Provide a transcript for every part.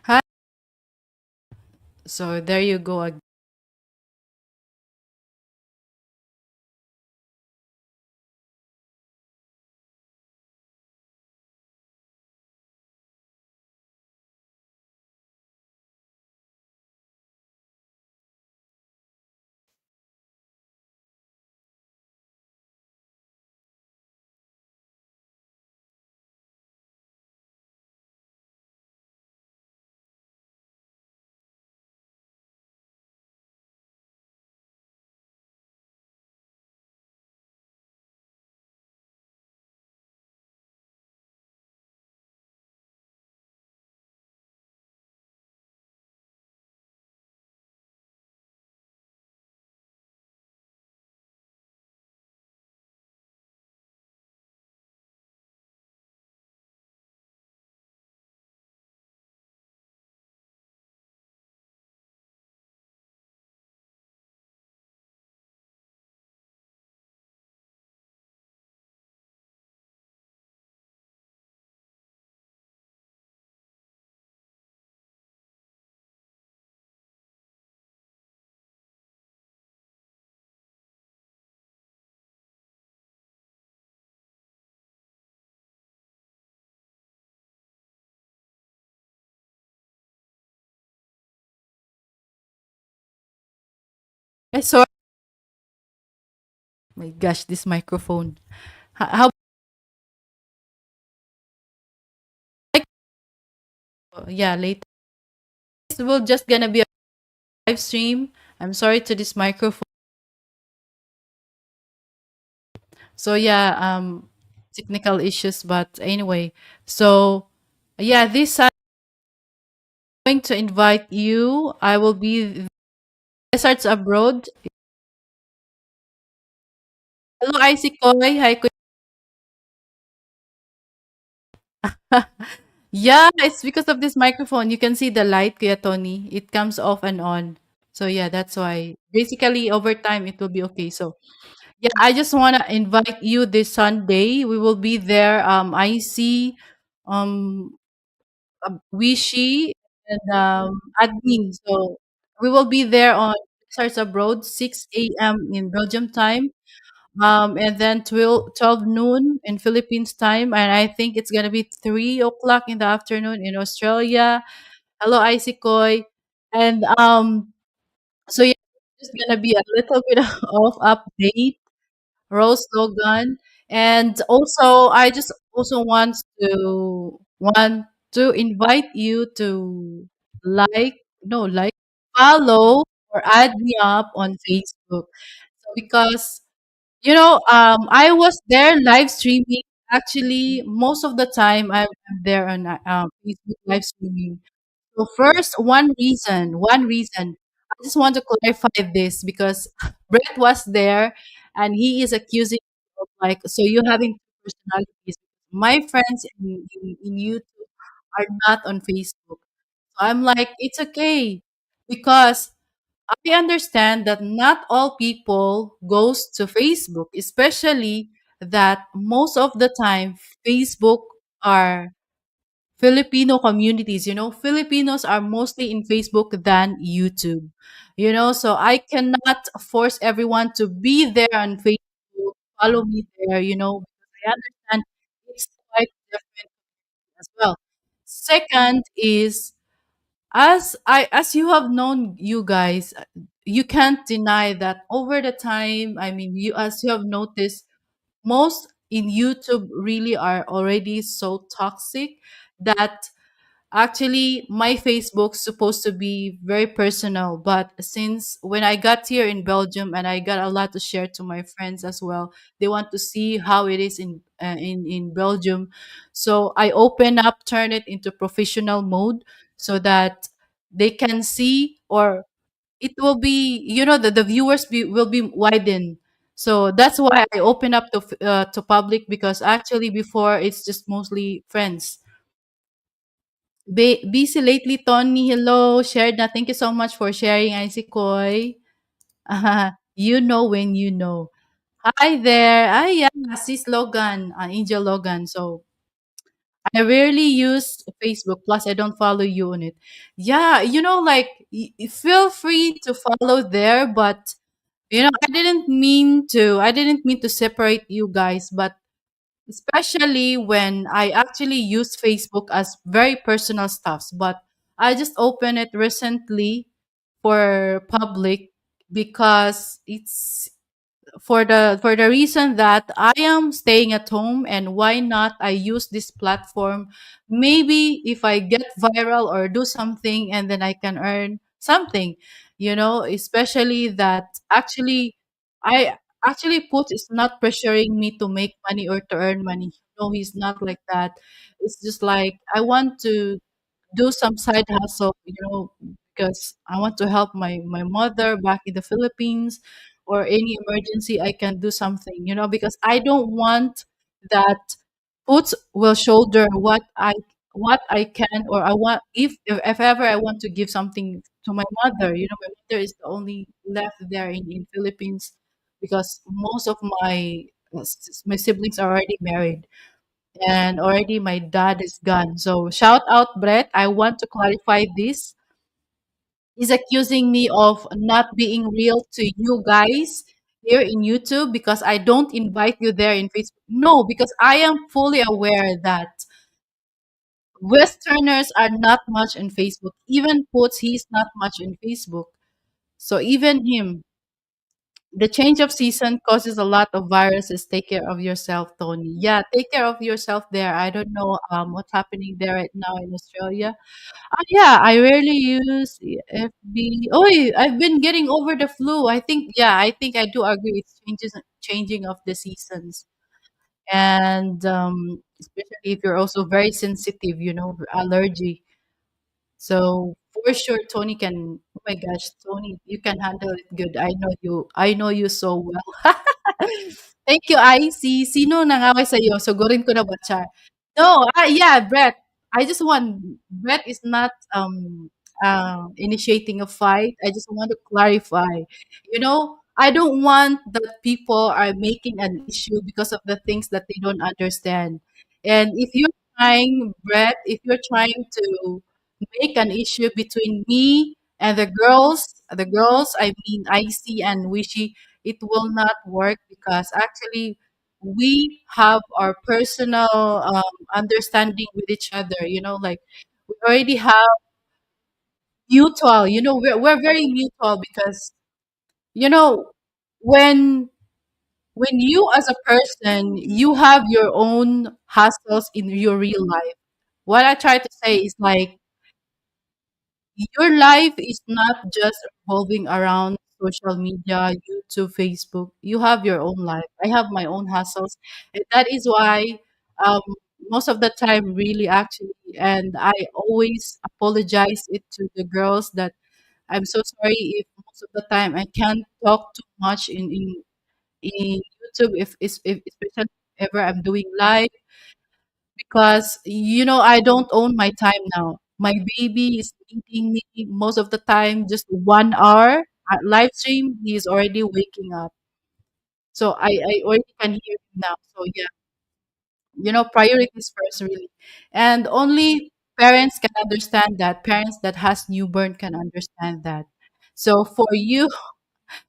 Hi. So there you go again. I saw. My gosh, this microphone. How like yeah, later. We're just gonna be a live stream. I'm sorry to this microphone. So yeah, technical issues, but anyway. So yeah, this I'm going to invite you. I will be starts abroad. Hello, Icy Koy. Hi, Kuya. Yeah, it's because of this microphone. You can see the light, Kuya Tony. It comes off and on. So yeah, that's why. Basically, over time, it will be okay. So yeah, I just wanna invite you this Sunday. We will be there. I see, um, Wishi and Admin. So we will be there on Stars Abroad, 6 a.m. in Belgium time. And then 12 noon in Philippines time, and I think it's gonna be 3 o'clock in the afternoon in Australia. Hello, Icy Koy. And so yeah, just gonna be a little bit of update, Rose Logan, and also I just also want to invite you to like no like follow or add me up on Facebook. So because I was there live streaming. Actually, most of the time I'm there on Facebook live streaming. So first, one reason. I just want to clarify this because Brett was there and he is accusing me of like, so you having two personalities. My friends in YouTube are not on Facebook. So I'm like, it's okay because I understand that not all people goes to Facebook, especially that most of the time Facebook are Filipino communities. Filipinos are mostly in Facebook than YouTube. So I cannot force everyone to be there on Facebook, follow me there, because I understand it's quite different as well. Second is as you have known, you guys, you can't deny that over the time, I mean, you as you have noticed, most in YouTube really are already so toxic that actually my Facebook's supposed to be very personal, but since when I got here in Belgium and I got a lot to share to my friends as well, they want to see how it is in Belgium. So I open up, turn it into professional mode so that they can see, or it will be, the viewers will be widened. So that's why I open up to public, because actually before it's just mostly friends. Busy lately, Tony. Hello, shared na. Thank you so much for sharing, Icy Koy. You know when you know. Hi there. Yeah, sis Logan, Angel Logan. So I rarely use Facebook. Plus, I don't follow you on it. Yeah, like feel free to follow there, but I didn't mean to separate you guys, but especially when I actually use Facebook as very personal stuffs. But I just opened it recently for public because it's for the reason that I am staying at home, and why not I use this platform, maybe if I get viral or do something, and then I can earn something, especially that actually I actually put is not pressuring me to make money or to earn money. No, he's not like that. It's just like I want to do some side hustle, because I want to help my mother back in the Philippines, or any emergency I can do something, because I don't want that Boots will shoulder what I can, or I want, if ever I want to give something to my mother. My mother is the only left there in Philippines, because most of my siblings are already married, and already my dad is gone. So shout out, Brett. I want to clarify this. He's accusing me of not being real to you guys here in YouTube because I don't invite you there in Facebook. No, because I am fully aware that Westerners are not much in Facebook. Even Puts, he's not much in Facebook. So even him, the change of season causes a lot of viruses. Take care of yourself, Tony. Yeah, take care of yourself there. I don't know what's happening there right now in Australia. Yeah, I rarely use FB. Oh, I've been getting over the flu. I think I do agree. It's changing of the seasons, and especially if you're also very sensitive, allergy. So for sure, Tony can. Oh my gosh, Tony, you can handle it good. I know you. I know you so well. Thank you, IC. Sino nangaway sa'yo? Sugurin ko na ba, Char? No, yeah, Brett. I just want Brett is not initiating a fight. I just want to clarify. I don't want that people are making an issue because of the things that they don't understand. And if you're trying, Brett, if you're trying to make an issue between me and the girls, I mean IC and Wishy, it will not work, because actually we have our personal understanding with each other. Like we already have mutual. We're very mutual, because you know when you as a person, you have your own hassles in your real life. What I try to say is like, your life is not just revolving around social media, YouTube, Facebook. You have your own life. I have my own hassles. And that is why um, most of the time, really, actually, and I always apologize it to the girls that I'm so sorry if most of the time I can't talk too much in YouTube, if especially ever I'm doing live, because I don't own my time now. My baby is needing me most of the time, just 1 hour at live stream. He's already waking up, so I already can hear him now. So yeah, priorities first, really, and only parents can understand that. Parents that has newborn can understand that. So for you,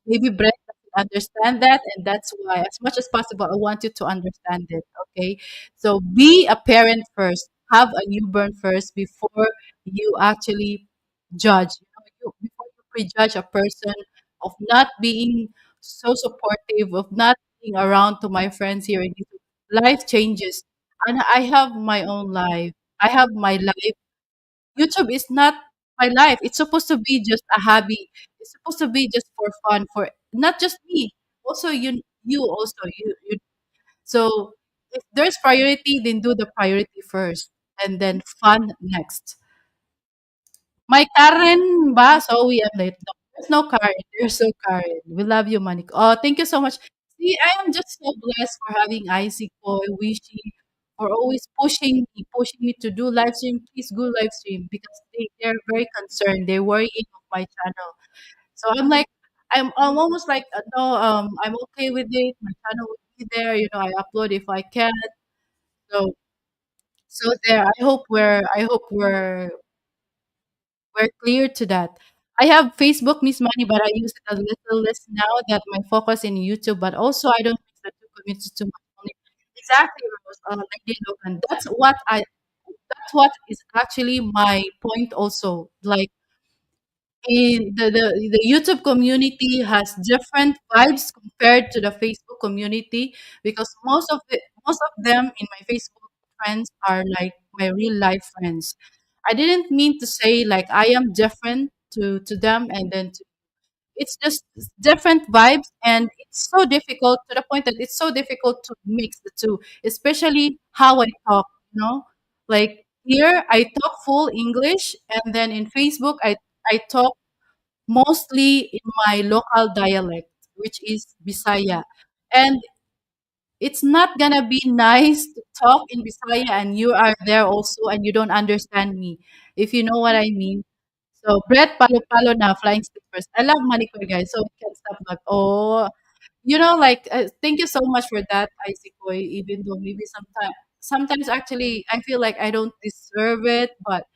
maybe Brett doesn't understand that, and that's why, as much as possible, I want you to understand it. Okay, so be a parent first, have a newborn first before you actually judge. Before you prejudge a person of not being so supportive, of not being around to my friends here in YouTube. Life changes, and I have my own life. I have my life. YouTube is not my life. It's supposed to be just a hobby. It's supposed to be just for fun, for not just me. Also you also you. So if there's priority, then do the priority first, and then fun next. My Karen ba? So we am late. No, there's no Karen. There's no Karen. We love you, Manik. Oh, thank you so much. See, I am just so blessed for having Isaac Boy, Wishy, for always pushing me to do live stream. Please go live stream, because they're very concerned. They're worrying of my channel. So I'm almost like, no, I'm okay with it. My channel will be there. I upload if I can. So So there, I hope we're clear to that. I have Facebook Miss Money, but I use it a little less now that my focus in YouTube. But also, I don't mix the two communities too much. Only exactly, Rose, Lady Logan. That's what is actually my point. Also, like in the YouTube community has different vibes compared to the Facebook community because most of them in my Facebook friends are like my real life friends. I didn't mean to say like I am different to them and then it's just different vibes and it's so difficult to the point that it's so difficult to mix the two, especially how I talk, you know? Like here I talk full English and then in Facebook I talk mostly in my local dialect, which is Bisaya. And it's not gonna be nice to talk in Bisaya and you are there also and you don't understand me, if you know what I mean. So, Brett Palo-Palo na, Flying Slippers. I love Manicure, guys, so we can't stop that. Oh, like, thank you so much for that, Icy Koy, even though maybe sometimes actually I feel like I don't deserve it, but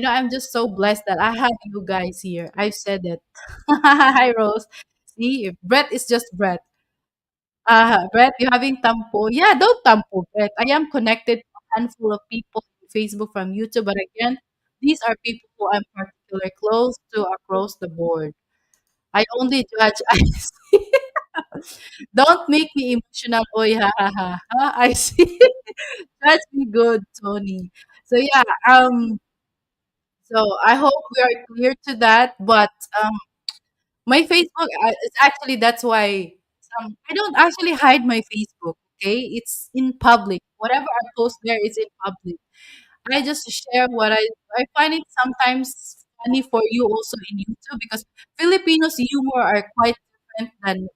I'm just so blessed that I have you guys here. I've said it. Hi, Rose. See, Brett is just Brett. Brett, you having tampo? Yeah, don't tampo, Brett. I am connected to a handful of people on Facebook from YouTube, but again, these are people who I'm particularly close to across the board. I only judge I see. Don't make me emotional. Oy, ha ha ha. Ha, I see. That's me good, Tony. So yeah, so I hope we are clear to that. But my Facebook, it's actually that's why I don't actually hide my Facebook. Okay, it's in public. Whatever I post there is in public. I just share what I find it sometimes funny for you also in YouTube because Filipinos humor are quite different than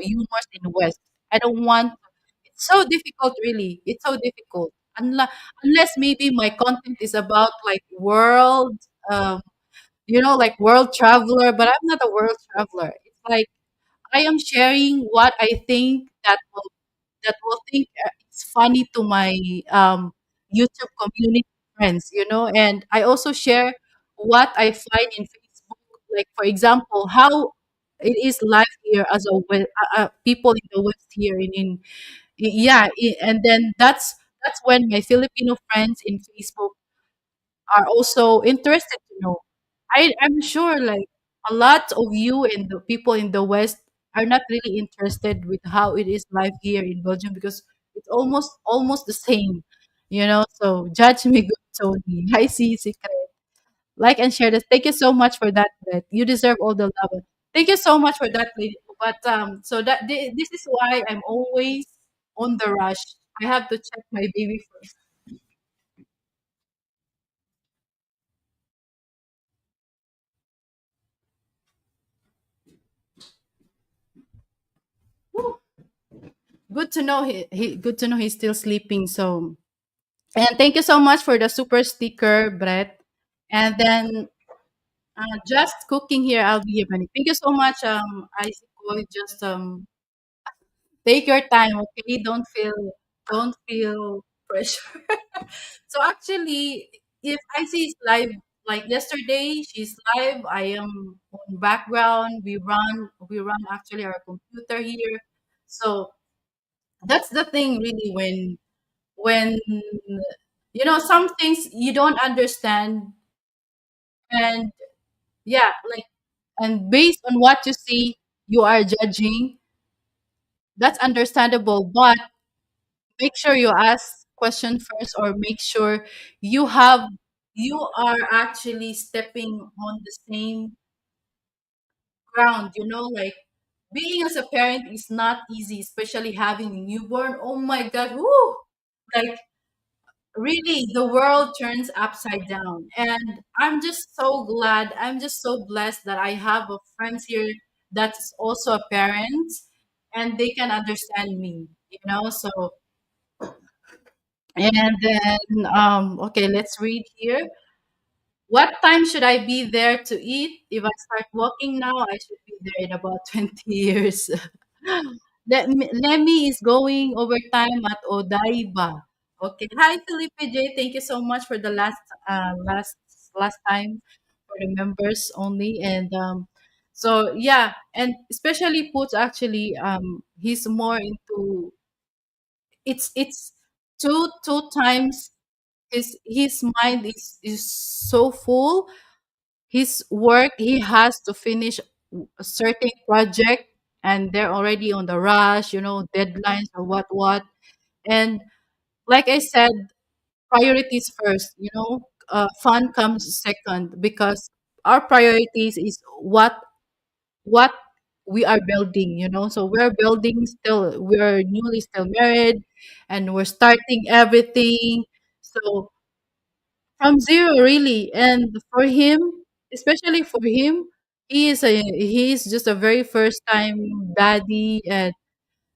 humors in West. I don't want it's so difficult really. It's so difficult. Unless maybe my content is about like um like world traveler, but I'm not a world traveler. It's like I am sharing what I think that will think it's funny to my YouTube community friends. And I also share what I find in Facebook, like for example, how it is life here as people in the West here yeah, and then that's when my Filipino friends in Facebook are also interested to know. I'm sure like a lot of you and the people in the West are not really interested with how it is life here in Belgium because it's almost the same. So judge me good, Tony. I see secret. Like and share this. Thank you so much for that, Beth. You deserve all the love. Thank you so much for that, lady. But so this is why I'm always on the rush. I have to check my baby first. Woo. Good to know good to know he's still sleeping. So and thank you so much for the super sticker, Brett. And then just cooking here, I'll be here. Thank you so much, Isaac. Just take your time, okay? Don't feel pressure. So actually, if I see is live, like yesterday, she's live. I am on background. We run actually our computer here. So that's the thing, really, when some things you don't understand, and yeah, like, and based on what you see, you are judging. That's understandable, but make sure you ask question first, or make sure you are actually stepping on the same ground. Like being as a parent is not easy, especially having a newborn. Oh my god, whoo! Like really, the world turns upside down, and I'm just so blessed that I have a friends here that's also a parent, and they can understand me. So and then okay, let's read here. What time should I be there to eat? If I start walking now, I should be there in about 20 years. Lemmy is going overtime at Odaiba. Okay. Hi, Felipe J. Thank you so much for the last time for the members only. And so yeah, and especially Poots actually he's more into it's two times his mind is so full. His work, he has to finish a certain project, and they're already on the rush, deadlines or what. And like I said, priorities first, fun comes second, because our priorities is what we are building, so we're building, still we're newly still married, and we're starting everything, so from zero really. And for him, especially for him, he's just a very first time daddy, and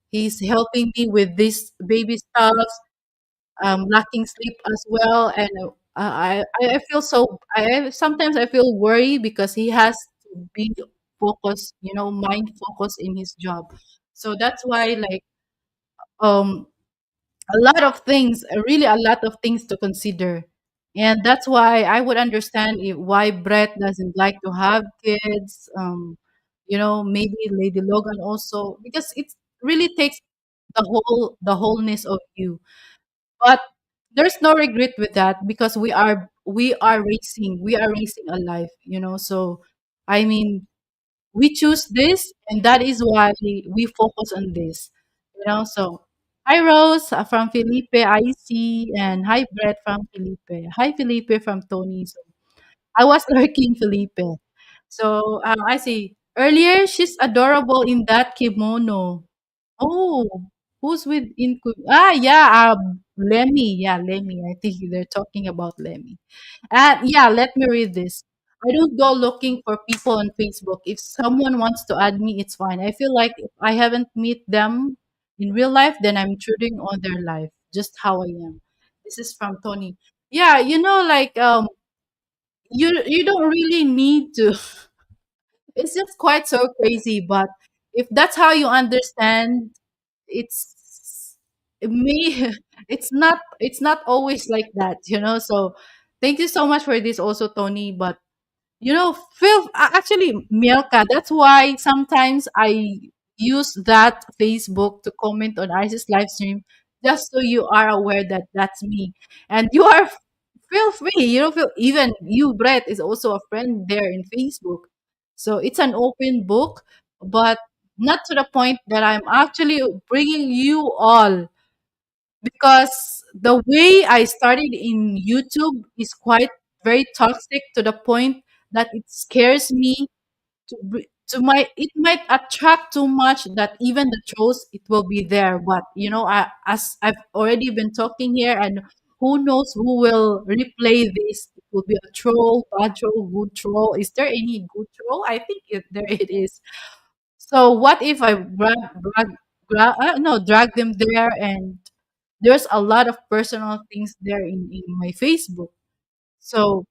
he's helping me with this baby stuff, lacking sleep as well. And I feel so, sometimes I feel worried because he has to be focused, mind focused in his job. So that's why, like, um a lot of things, really a lot of things to consider. And that's why I would understand why Brett doesn't like to have kids. Maybe Lady Logan also, because it really takes the wholeness of you. But there's no regret with that, because we are racing a life, so I mean, we choose this, and that is why we focus on this, so hi Rose, from Felipe, I see. And hi Brett from Felipe, hi Felipe from Tony. So I was lurking, Felipe. So I see earlier, she's adorable in that kimono. Oh, who's with yeah, Lemmy. Yeah, Lemmy. I think they're talking about Lemmy. Yeah, let me read this. I don't go looking for people on Facebook. If someone wants to add me, it's fine. I feel like if I haven't met them in real life, then I'm intruding on their life, just how I am. This is from Tony. Yeah, like, you don't really need to. It's just quite so crazy, but if that's how you understand, it's it may it's not always like that, so thank you so much for this also, Tony. But actually, Mielka, that's why sometimes I use that Facebook to comment on Isis live stream, just so you are aware that that's me. And you are, feel free, feel, even you, Brett, is also a friend there in Facebook. So it's an open book, but not to the point that I'm actually bringing you all, because the way I started in YouTube is quite very toxic, to the point that it scares me to my it might attract too much, that even the trolls, it will be there. But as I've already been talking here, and who knows who will replay this. It will be a troll, bad troll, good troll. Is there any good troll? I think there it is. So what if I drag them there, and there's a lot of personal things there in my Facebook. So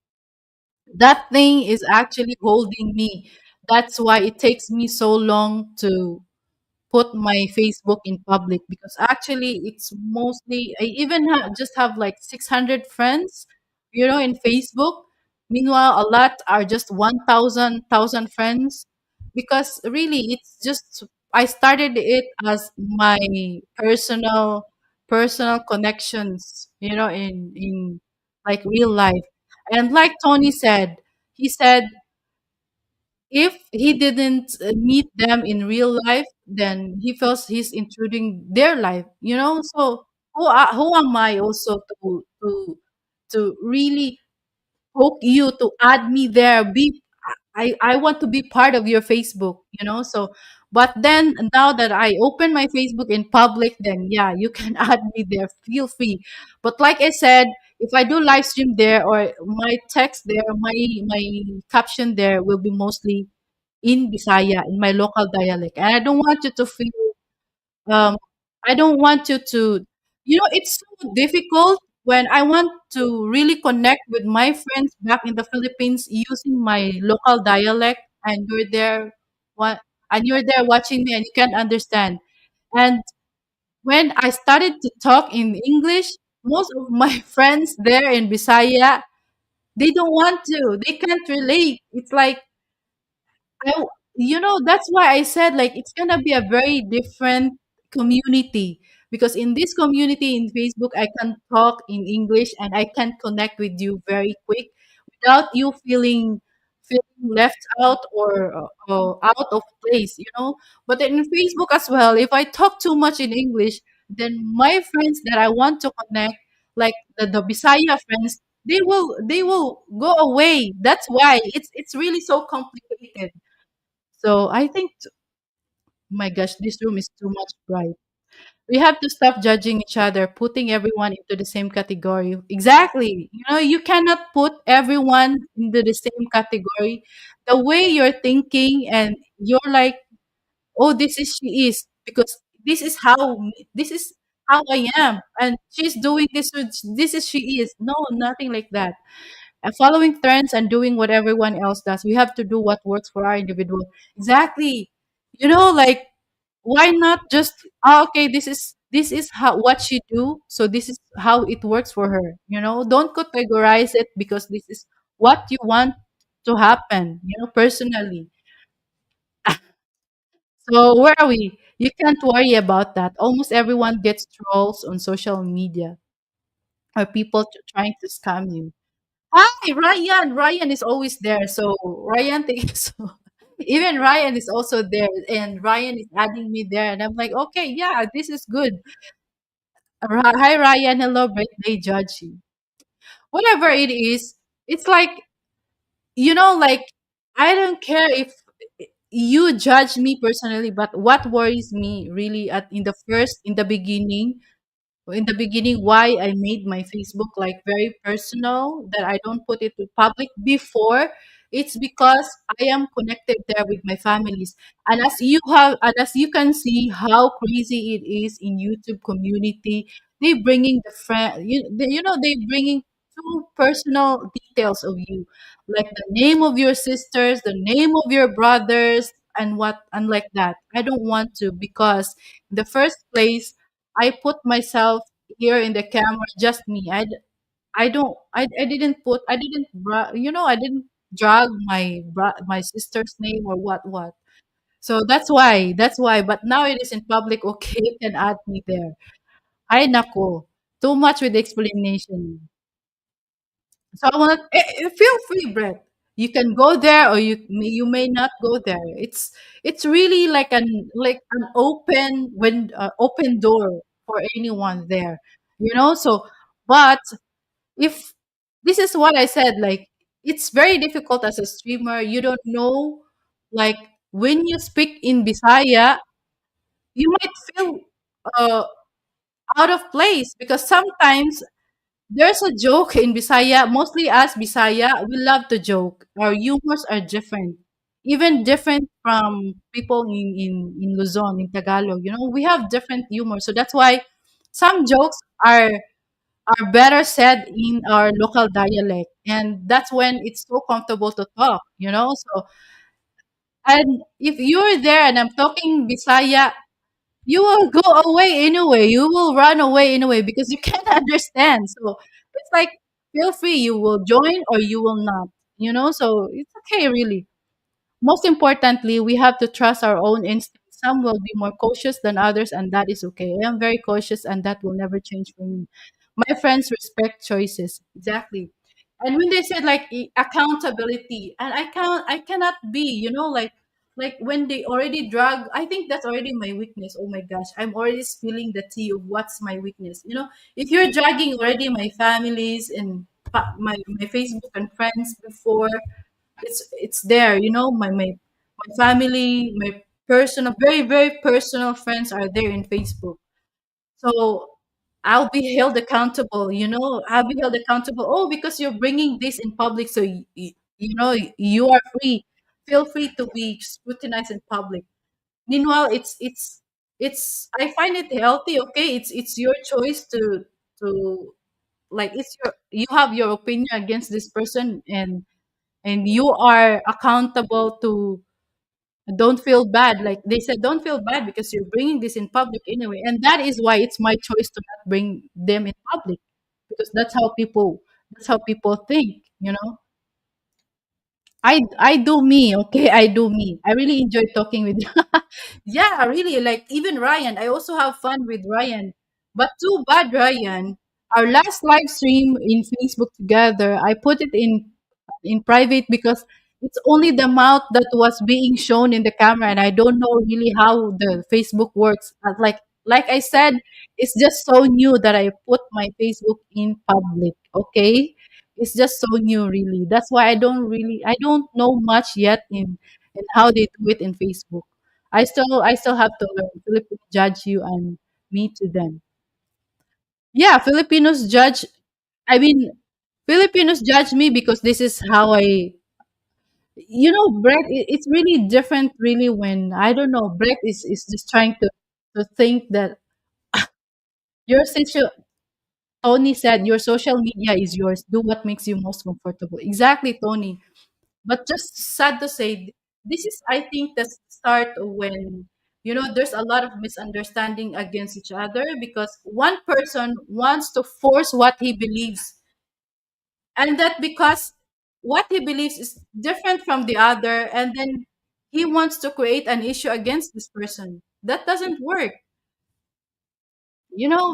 that thing is actually holding me. That's why it takes me so long to put my Facebook in public, because actually it's mostly, I even just have like 600 friends, in Facebook. Meanwhile, a lot are just 1,000 friends, because really it's just, I started it as my personal connections, in like real life. And like Tony said, he said if he didn't meet them in real life, then he feels he's intruding their life, so who am I also to really poke you to add me there, be I want to be part of your Facebook, so but then now that I open my Facebook in public, then yeah, you can add me there, feel free. But like I said, if I do live stream there, or my text there, my caption there will be mostly in Bisaya, in my local dialect. And I don't want you to feel, um, I don't want you to, it's so difficult when I want to really connect with my friends back in the Philippines using my local dialect, and what, you're there watching me, and you can't understand. And when I started to talk in English, most of my friends there in Bisaya, they don't want to. They can't relate. It's like I that's why I said like it's gonna be a very different community because in this community in Facebook, I can talk in English and I can connect with you very quick without you feeling left out or out of place. But in Facebook as well, if I talk too much in English, then my friends that I want to connect, like the Bisaya friends, they will go away. That's why it's really so complicated. So I think, my gosh, this room is too much bright. We have to stop judging each other, putting everyone into the same category. Exactly. You cannot put everyone into the same category. The way you're thinking and you're like, oh, this is she is because this is how I am, and she's doing this. So this is she is. No, nothing like that. Following trends and doing what everyone else does. We have to do what works for our individual. Exactly. Like why not just okay, this is how what she do, so this is how it works for her. Don't categorize it because this is what you want to happen, personally. So where are we? You can't worry about that. Almost everyone gets trolls on social media or people trying to scam you. Hi, Ryan. Ryan is always there. So Ryan, thank you. So even Ryan is also there, and Ryan is adding me there, and I'm like, okay, yeah, this is good. Hi, Ryan. Hello, birthday judgy. Whatever it is, it's like like I don't care if you judge me personally, but what worries me really in the beginning why I made my Facebook like very personal, that I don't put it to public before. It's because I am connected there with my families. And as you can see how crazy it is in YouTube community, they bringing the friend they bringing too personal details of you, like the name of your sisters, the name of your brothers, and like that. I don't want to, because in the first place I put myself here in the camera, just me. I don't I didn't I didn't drag my sister's name or what. So that's why. But now it is in public. Okay, you can add me there. Ay nako, too much with explanation. So I want feel free, Brett. You can go there or you may not go there. It's really like an open door for anyone there. So but if this is what I said, like it's very difficult as a streamer. You don't know, like when you speak in Bisaya, you might feel uh, out of place because sometimes there's a joke in Bisaya. Mostly us Bisaya, we love to joke. Our humors are different, even different from people in Luzon, in Tagalog. We have different humor, so that's why some jokes are better said in our local dialect, and that's when it's so comfortable to talk. So, and if you're there and I'm talking Bisaya, you will go away anyway. You will run away anyway because you can't understand. So it's like, feel free. You will join or you will not. So it's okay, really. Most importantly, we have to trust our own instincts. Some will be more cautious than others, and that is okay. I am very cautious, and that will never change for me. My friends respect choices. Exactly. And when they said like accountability, and I cannot be, like when they already drag, I think that's already my weakness. Oh my gosh, I'm already spilling the tea of what's my weakness. If you're dragging already my families and my Facebook and friends before, it's there. My family, my personal, very very personal friends are there in Facebook. So I'll be held accountable. I'll be held accountable. Oh, because you're bringing this in public, so you are free. Feel free to be scrutinized in public. Meanwhile, it's I find it healthy. Okay, it's your choice to like it's your you have your opinion against this person, and you are accountable to. Don't feel bad. Like they said, don't feel bad because you're bringing this in public anyway. And that is why it's my choice to not bring them in public. because that's how people think, you know. I do me, okay? I do me. I really enjoy talking with you. Yeah, really. Like even Ryan, I also have fun with Ryan. But too bad, Ryan. Our last live stream in Facebook together, I put it in private because it's only the mouth that was being shown in the camera, and I don't know really how the Facebook works. Like I said, it's just so new that I put my Facebook in public. Okay, it's just so new, really. That's why I don't know much yet in how they do it in Facebook. I still have to learn. Filipinos judge you and me to them. Yeah, I mean, Filipinos judge me because this is how Brett, it's really different, really, when, I don't know, Brett is just trying to think that your social, Tony said, your social media is yours. Do what makes you most comfortable. Exactly, Tony. But just sad to say, this is, I think, the start when, there's a lot of misunderstanding against each other because one person wants to force what he believes, and that because what he believes is different from the other, and then he wants to create an issue against this person. That doesn't work.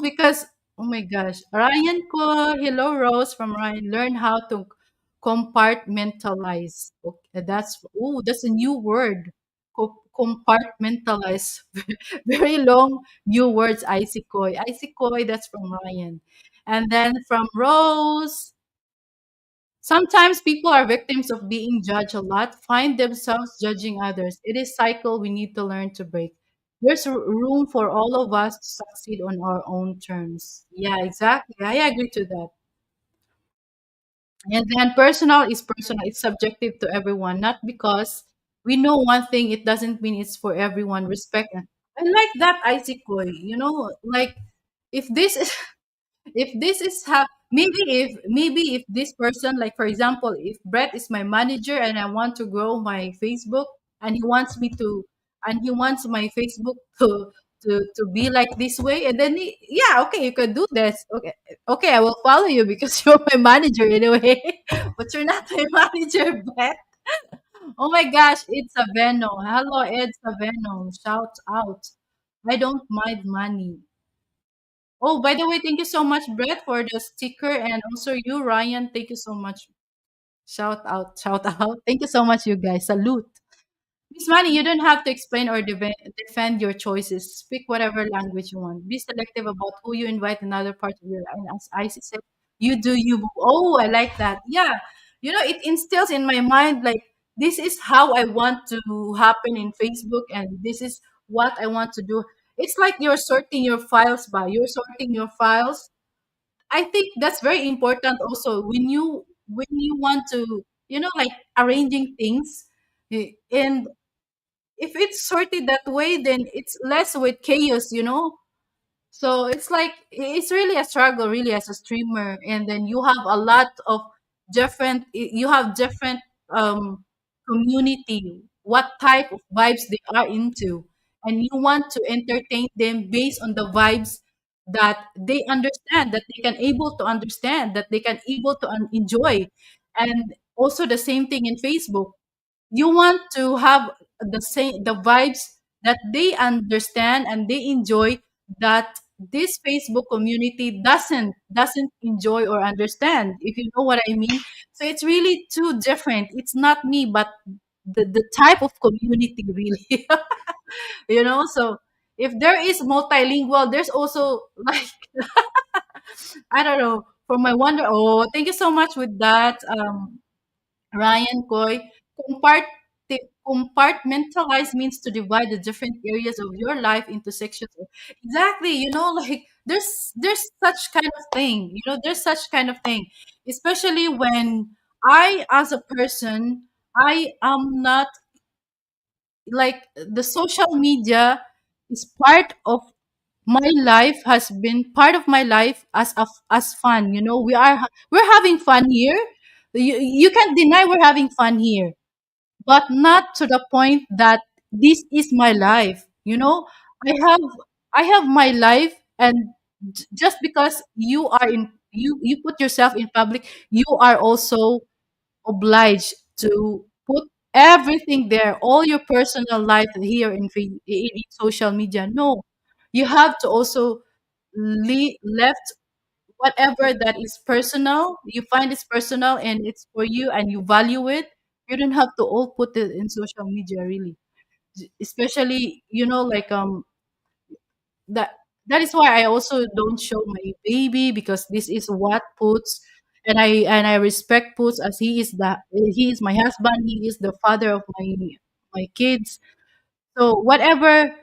Because, oh my gosh, Ryan ko, hello Rose from Ryan, learn how to compartmentalize. Okay, that's a new word. Compartmentalize. Very long new words, Icy Koi, that's from Ryan. And then from Rose, sometimes people are victims of being judged a lot, find themselves judging others. It is cycle we need to learn to break. There's room for all of us to succeed on our own terms. Yeah, exactly. I agree to that. And then personal is personal. It's subjective to everyone. Not because we know one thing, it doesn't mean it's for everyone. Respect. I like that, Icy Koi. Like if this is if this is how maybe if this person, like for example, if Brett is my manager and I want to grow my Facebook, and he wants my Facebook to be like this way, and then yeah, okay, you can do this. Okay, I will follow you because you're my manager anyway. But you're not my manager, Brett. Oh my gosh, it's Aveno. Hello, it's Aveno. Shout out. I don't mind money. Oh, by the way, thank you so much, Brett, for the sticker, and also you, Ryan. Thank you so much. Shout out, shout out. Thank you so much, you guys. Salute. Miss Manny, you don't have to explain or defend your choices. Speak whatever language you want. Be selective about who you invite in other parts of your life. And as Icy said, you do you. Boo. Oh, I like that. Yeah. It instills in my mind like this is how I want to happen in Facebook, and this is what I want to do. It's like you're sorting your files by. You're sorting your files. I think that's very important also when you want to, like arranging things. And if it's sorted that way, then it's less with chaos. So it's like it's really a struggle, really, as a streamer. And then you have a lot of different um community, what type of vibes they are into, and you want to entertain them based on the vibes that they understand, that they can able to understand, that they can able to enjoy. And also the same thing in Facebook, you want to have the vibes that they understand and they enjoy, that this Facebook community doesn't enjoy or understand, if you know what I mean. So it's really too different. It's not me, but the type of community, really. So if there is multilingual, there's also like I don't know, for my wonder. Oh, thank you so much with that, Ryan Coy. Compart- Compartmentalize means to divide the different areas of your life into sections. Exactly, like there's such kind of thing. There's such kind of thing, especially when I, as a person, I am not like the social media is part of my life, has been part of my life as fun. We're having fun here. You can't deny we're having fun here, but not to the point that this is my life. I have I have my life, and just because you are you put yourself in public, you are also obliged to put everything there, all your personal life here in social media. No, you have to also left whatever that is personal, you find it's personal and it's for you and you value it. You don't have to all put it in social media, really. Especially, like that that is why I also don't show my baby, because this is what puts, and I respect puts, as he is my husband, he is the father of my kids. So whatever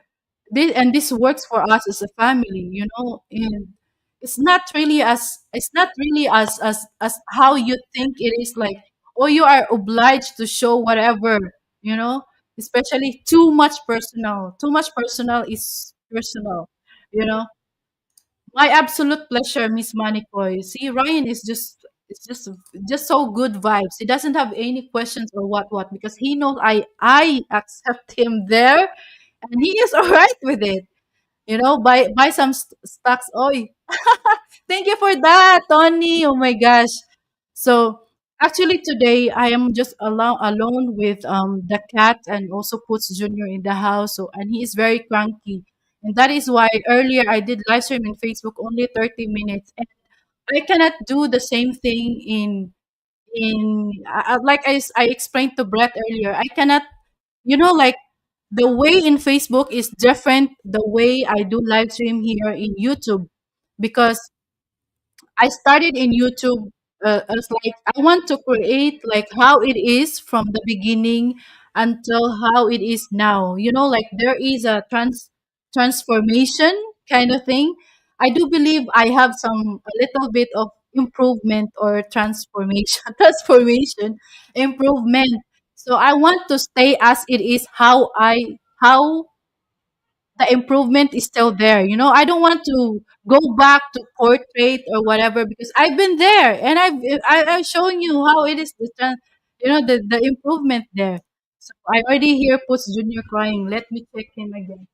this works for us as a family, and it's not really as how you think it is, like, oh, you are obliged to show whatever, you know, especially too much personal. Too much personal is personal, you know. My absolute pleasure, Miss Manikoy. See, Ryan is just so good vibes. He doesn't have any questions or what, because he knows I accept him there, and he is all right with it. Buy some stocks. Oy, thank you for that, Tony. Oh my gosh. So actually today I am just alone with the cat, and also puts Junior in the house. So, and he is very cranky. And that is why earlier I did live stream in Facebook only 30 minutes. And I cannot do the same thing like I explained to Brett earlier. I cannot, like, the way in Facebook is different the way I do live stream here in YouTube, because I started in YouTube as, like, I want to create like how it is from the beginning until how it is now. Like there is a transformation kind of thing. I do believe I have a little bit of improvement or transformation, transformation, improvement. So I want to stay as it is, how the improvement is still there. I don't want to go back to portrait or whatever, because I've been there, and I've shown you how it is, the improvement there. So I already hear puts Junior crying. Let me check him again.